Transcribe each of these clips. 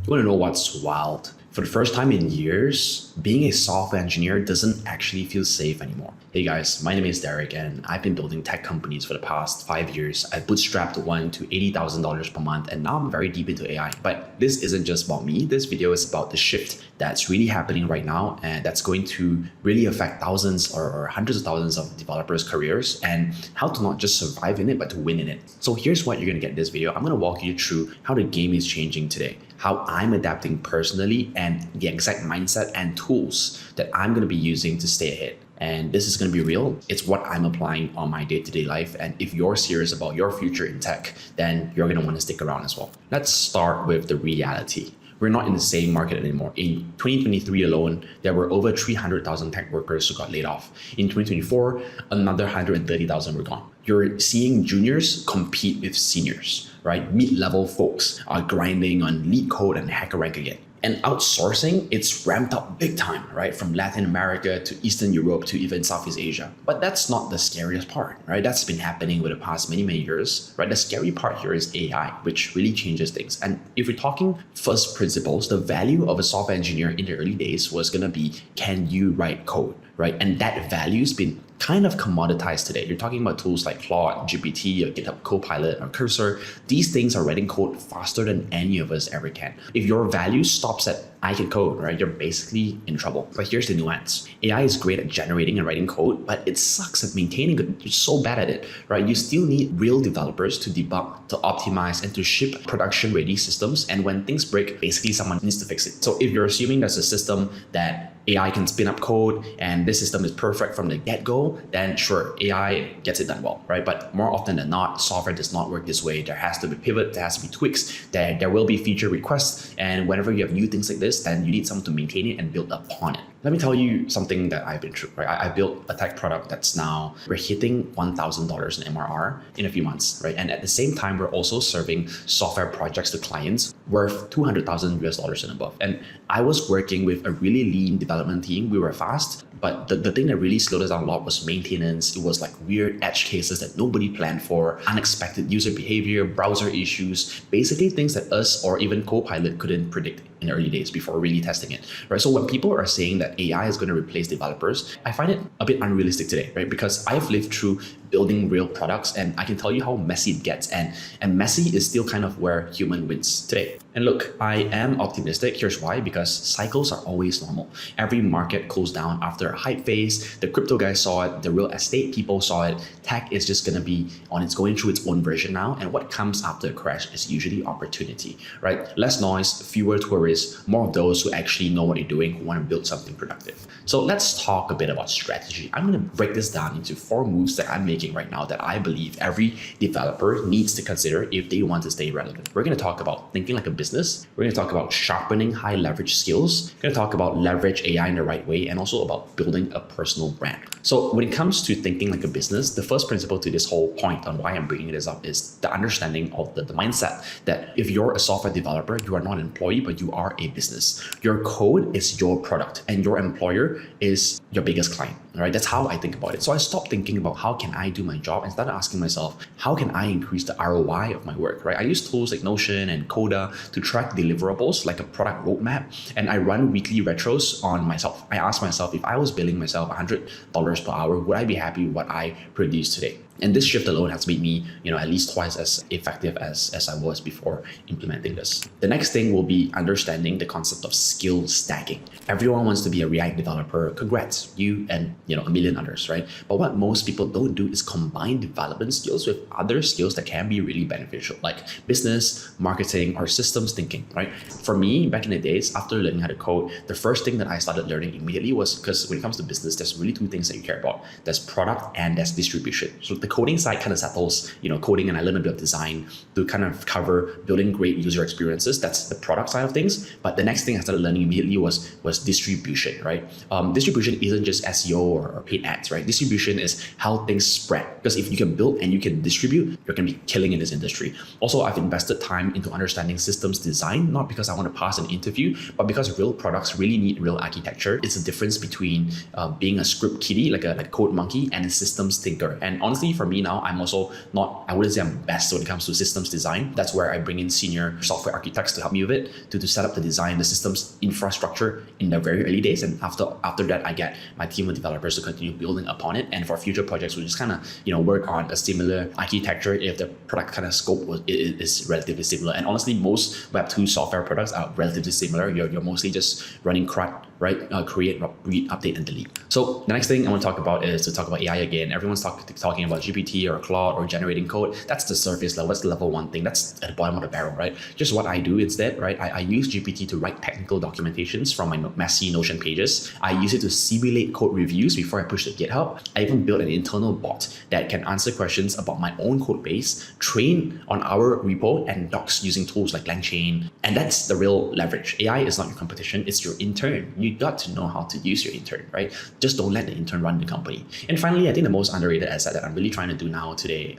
You want to know what's wild? For the first time in years, being a software engineer doesn't actually feel safe anymore. Hey guys, my name is Deric and I've been building tech companies for the past 5 years. I bootstrapped one to $80,000 per month and now I'm very deep into AI. But this isn't just about me. This video is about the shift that's really happening right now and that's going to really affect thousands or hundreds of thousands of developers' careers and how to not just survive in it, but to win in it. So here's what you're gonna get in this video. I'm gonna walk you through how the game is changing today, how I'm adapting personally, and the exact mindset and tools that I'm going to be using to stay ahead. And this is going to be real. It's what I'm applying on my day-to-day life. And if you're serious about your future in tech, then you're going to want to stick around as well. Let's start with the reality. We're not in the same market anymore. In 2023 alone, there were over 300,000 tech workers who got laid off. In 2024, another 130,000 were gone. You're seeing juniors compete with seniors, right? Mid-level folks are grinding on lead code and hacker rank again. And outsourcing, it's ramped up big time, right? From Latin America to Eastern Europe to even Southeast Asia. But that's not the scariest part, right? That's been happening over the past many years, right? The scary part here is AI, which really changes things. And if we're talking first principles, the value of a software engineer in the early days was gonna be, can you write code, right? And that value's been kind of commoditized today. You're talking about tools like Claude, GPT, or GitHub Copilot, or Cursor. These things are writing code faster than any of us ever can. If your value stops at I can code, right, you're basically in trouble. But here's the nuance. AI is great at generating and writing code, but it sucks at maintaining it. You're so bad at it, right? You still need real developers to debug, to optimize, and to ship production-ready systems. And when things break, basically someone needs to fix it. So if you're assuming there's a system that AI can spin up code and this system is perfect from the get-go, then sure, AI gets it done well, right? But more often than not, software does not work this way. There has to be pivot, there has to be tweaks, there will be feature requests. And whenever you have new things like this, then you need someone to maintain it and build upon it. Let me tell you something that I've been through, right? I built a tech product that's now, we're hitting $1,000 in MRR in a few months, right? And at the same time, we're also serving software projects to clients worth $200,000 and above. And I was working with a really lean development team. We were fast, but the thing that really slowed us down a lot was maintenance. It was like weird edge cases that nobody planned for, unexpected user behavior, browser issues, basically things that us or even Copilot couldn't predict in the early days before really testing it, right? So when people are saying that AI is going to replace developers, I find it a bit unrealistic today, right? Because I've lived through building real products and I can tell you how messy it gets, and messy is still kind of where human wins today. And look, I am optimistic. Here's why: because cycles are always normal. Every market cools down after a hype phase. The crypto guys saw it, the real estate people saw it. Tech is just gonna be going through its own version now, and what comes after a crash is usually opportunity, right? Less noise, fewer tourists, more of those who actually know what they're doing, who want to build something productive. So let's talk a bit about strategy. I'm gonna break this down into 4 moves that I'm making right now that I believe every developer needs to consider if they want to stay relevant. We're going to talk about thinking like a business. We're going to talk about sharpening high leverage skills. We're going to talk about leverage AI in the right way, and also about building a personal brand. So when it comes to thinking like a business, the first principle to this whole point on why I'm bringing this up is the understanding of the mindset that if you're a software developer, you are not an employee, but you are a business. Your code is your product and your employer is your biggest client, right? That's how I think about it. So I stopped thinking about how can I do my job and started asking myself, how can I increase the ROI of my work, right? I use tools like Notion and Coda to track deliverables like a product roadmap, and I run weekly retros on myself. I ask myself, if I was billing myself $100 per hour, would I be happy with what I produce today? And this shift alone has made me, at least twice as effective as I was before implementing this. The next thing will be understanding the concept of skill stacking. Everyone wants to be a React developer. Congrats, you and a million others, right? But what most people don't do is combine development skills with other skills that can be really beneficial, like business, marketing, or systems thinking, right? For me, back in the days, after learning how to code, the first thing that I started learning immediately was, because when it comes to business, there's really 2 things that you care about. There's product and there's distribution. So the coding side kind of settles, coding, and I learned a bit of design to kind of cover building great user experiences. That's the product side of things. But the next thing I started learning immediately was distribution, right? Distribution isn't just SEO or paid ads, right? Distribution is how things spread. Because if you can build and you can distribute, you're going to be killing in this industry. Also, I've invested time into understanding systems design, not because I want to pass an interview, but because real products really need real architecture. It's a difference between being a script kiddie, like a code monkey, and a systems thinker. And honestly, for me now, I'm also not, I wouldn't say I'm best when it comes to systems design. That's where I bring in senior software architects to help me with it, to set up the design, the systems infrastructure in the very early days. And after that, I get my team of developers to continue building upon it. And for future projects, we just kind of, work on a similar architecture if the product kind of scope is relatively similar. And honestly, most Web 2 software products are relatively similar. You're mostly just running CRUD, right? Create, read, update, and delete. So the next thing I want to talk about is to talk about AI again. Everyone's talking about GPT or Claude or generating code. That's the surface level. That's the level one thing. That's at the bottom of the barrel, right? Just what I do instead, right? I use GPT to write technical documentations from my messy Notion pages. I use it to simulate code reviews before I push to GitHub. I even built an internal bot that can answer questions about my own code base, train on our repo and docs using tools like LangChain. And that's the real leverage. AI is not your competition, it's your intern. You got to know how to use your intern, right? Just don't let the intern run the company. And finally, I think the most underrated asset that I'm really trying to do now today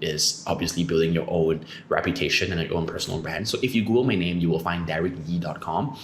is obviously building your own reputation and your own personal brand. So if you Google my name, you will find DericYee.com.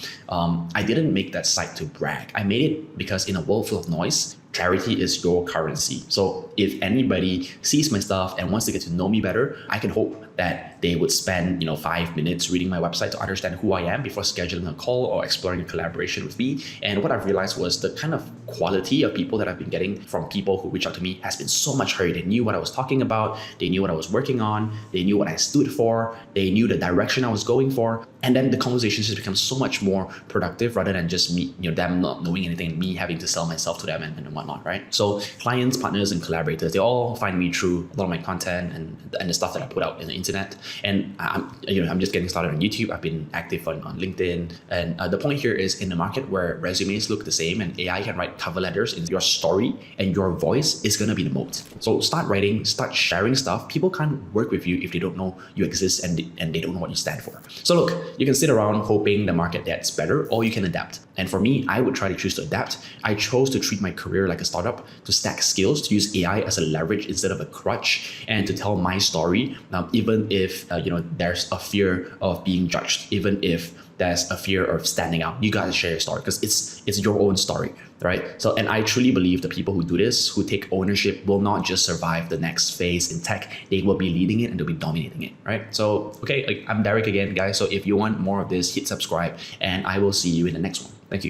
I didn't make that site to brag. I made it because in a world full of noise, clarity is your currency. So if anybody sees my stuff and wants to get to know me better, I can hope that they would spend 5 minutes reading my website to understand who I am before scheduling a call or exploring a collaboration with me. And what I've realized was the kind of quality of people that I've been getting from people who reach out to me has been so much higher. They knew what I was talking about, they knew what I was working on, they knew what I stood for, they knew the direction I was going for. And then the conversations just become so much more productive rather than just me, them not knowing anything and me having to sell myself to them and whatnot, right? So clients, partners, and collaborators, they all find me through a lot of my content and the stuff that I put out in the internet. And I'm just getting started on YouTube. I've been active on LinkedIn. And the point here is, in a market where resumes look the same and AI can write cover letters, in your story and your voice is going to be the moat. So start writing, start sharing stuff. People can't work with you if they don't know you exist and they don't know what you stand for. So look, you can sit around hoping the market gets better, or you can adapt. And for me, I would try to choose to adapt. I chose to treat my career like a startup, to stack skills, to use AI as a leverage instead of a crutch, and to tell my story, even if there's a fear of being judged, even if there's a fear of standing out. You gotta share your story because it's your own story, right? So, and I truly believe the people who do this, who take ownership, will not just survive the next phase in tech, they will be leading it and they'll be dominating it, right? So, okay, I'm Deric again, guys. So if you want more of this, hit subscribe and I will see you in the next one. Thank you.